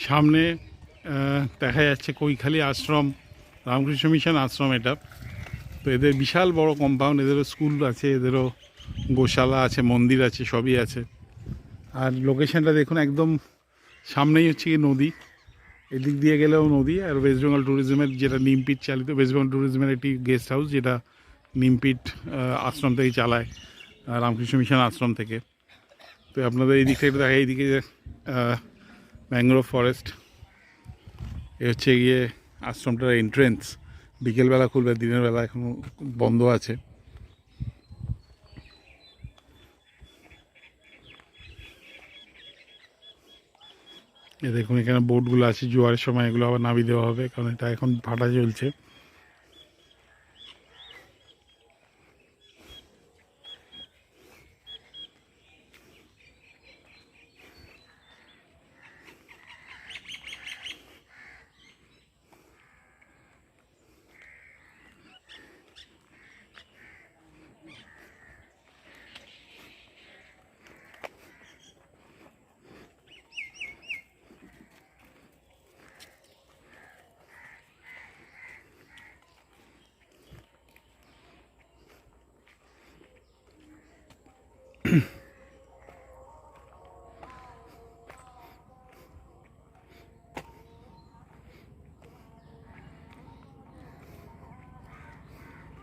সামনে দেখা যাচ্ছে কৈখালী আশ্রম, রামকৃষ্ণ মিশন আশ্রম এটা। তো এদের বিশাল বড় কম্পাউন্ড, এদেরও স্কুল আছে, এদেরও গোশালা আছে, মন্দির আছে, সবই আছে। আর লোকেশনটা দেখুন, একদম সামনেই হচ্ছে কি নদী, এদিক দিয়ে গেলেও নদী। আর ওয়েস্ট বেঙ্গল ট্যুরিজমের যেটা নিমপিট চালিত, ওয়েস্ট বেঙ্গল ট্যুরিজমের একটি গেস্ট হাউস, যেটা নিমপিট আশ্রম থেকে চালায়, রামকৃষ্ণ মিশন আশ্রম থেকে। তো আপনাদের এই দিক থেকে দেখা, এইদিকে ম্যানগ্রোভ ফরেস্ট, এ হচ্ছে গিয়ে আশ্রমটার এন্ট্রেন্স। বিকেলবেলা খুলবে, দিনের বেলা এখন বন্ধ আছে। এ দেখুন, এখানে বোটগুলো আছে, জোয়ারের সময় এগুলো আবার নামিয়ে দেওয়া হবে, কারণ এটা এখন ভাটা চলছে।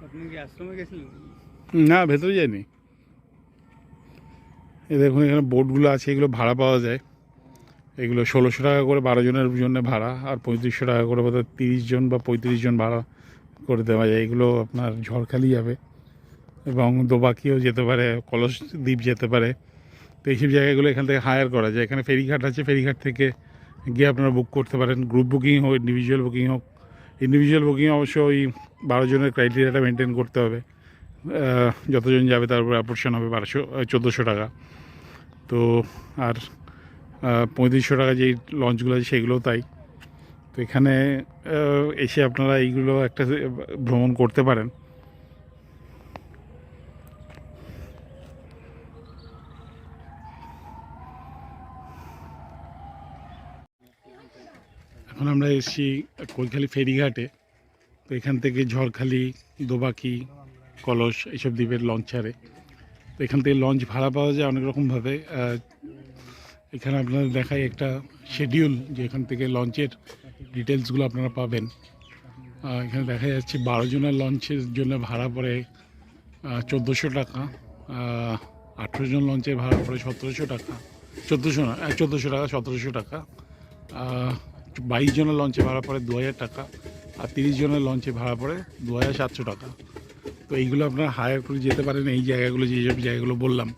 আপনি কি আশ্রমে গেছিলেন? না, ভেতরে যায়নি। এ দেখুন, এখানে বোটগুলো আছে, এগুলো ভাড়া পাওয়া যায়। এগুলো 1600 টাকা করে 12 জনের জন্য ভাড়া, আর 3500 টাকা করে বোধহয় 30 জন বা 35 জন ভাড়া করে দেওয়া যায়। এগুলো আপনার ঝড়খালি যাবে এবং দোবাকিও যেতে পারে, কলস দ্বীপ যেতে পারে। তো এইসব জায়গাগুলো এখান থেকে হায়ার করা যায়। এখানে ফেরিঘাট আছে, ফেরিঘাট থেকে গিয়ে আপনারা বুক করতে পারেন। গ্রুপ বুকিং হোক, ইন্ডিভিজুয়াল বুকিং হোক। ইন্ডিভিজুয়াল বুকিং অবশ্য ওই 12 জনের ক্রাইটেরিয়াটা মেনটেন করতে হবে। যতজন যাবে তার উপর অ্যাপোর্শন হবে 1400 টাকা। তো আর 3500 টাকা যেই লঞ্চগুলো আছে সেগুলোও তাই। তো এখানে এসে আপনারা এইগুলো একটা ভ্রমণ করতে পারেন। এখন আমরা এসেছি কৈখালী ফেরিঘাটে। তো এখান থেকে ঝড়খালি, দোবাকি, কলস এইসব দ্বীপের লঞ্চ ছাড়ে। তো এখান থেকে লঞ্চ ভাড়া পাওয়া যায় অনেক রকমভাবে। এখানে আপনাদের দেখায় একটা শিডিউল, যে এখান থেকে লঞ্চের ডিটেলসগুলো আপনারা পাবেন। এখানে দেখা যাচ্ছে 12 জনের লঞ্চের জন্য ভাড়া পড়ে 1400 টাকা। 18 জন লঞ্চের ভাড়া পড়ে 1700 টাকা। 1400 না, 1400 টাকা, 1700 টাকা। 22 জনের লঞ্চে ভাড়া পড়ে 2000 টাকা। আর 30 জনের লঞ্চে ভাড়া পড়ে 2700 টাকা। তো এইগুলো আপনারা হায়ার করে যেতে পারেন, এই জায়গাগুলো, যেসব জায়গাগুলো বললাম।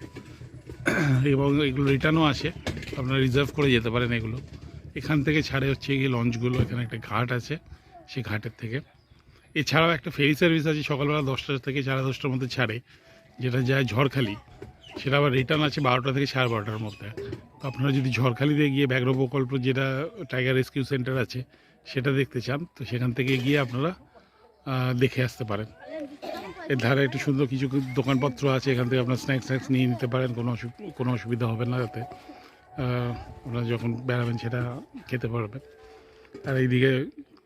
এবং এগুলো রিটার্নও আসে, আপনারা রিজার্ভ করে যেতে পারেন এগুলো। এখান থেকে ছাড়ে হচ্ছে গিয়ে লঞ্চগুলো, এখানে একটা ঘাট আছে, সেই ঘাটের থেকে। এছাড়াও একটা ফেরি সার্ভিস আছে, সকালবেলা 10টা থেকে 10:30টার মধ্যে ছাড়ে, যেটা যায় ঝড়খালি। সেটা আবার রিটার্ন আছে 12টা থেকে 12:30টার মধ্যে। তো আপনারা যদি ঝড়খালিতে গিয়ে ব্যাঘ্র প্রকল্প, যেটা টাইগার রেস্কিউ সেন্টার আছে, সেটা দেখতে চান, তো সেখান থেকে গিয়ে আপনারা দেখে আসতে পারেন। এর ধারে একটু সুন্দর কিছু দোকানপত্র আছে, এখান থেকে আপনার স্ন্যাক্স নিয়ে নিতে পারেন, কোনো অসুবিধা হবে না। যাতে আপনারা যখন বেড়াবেন সেটা খেতে পারবেন। আর এইদিকে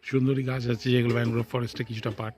সুন্দরী গাছ আছে, যেগুলো ম্যানগ্রোভ ফরেস্টে কিছুটা পার্ট।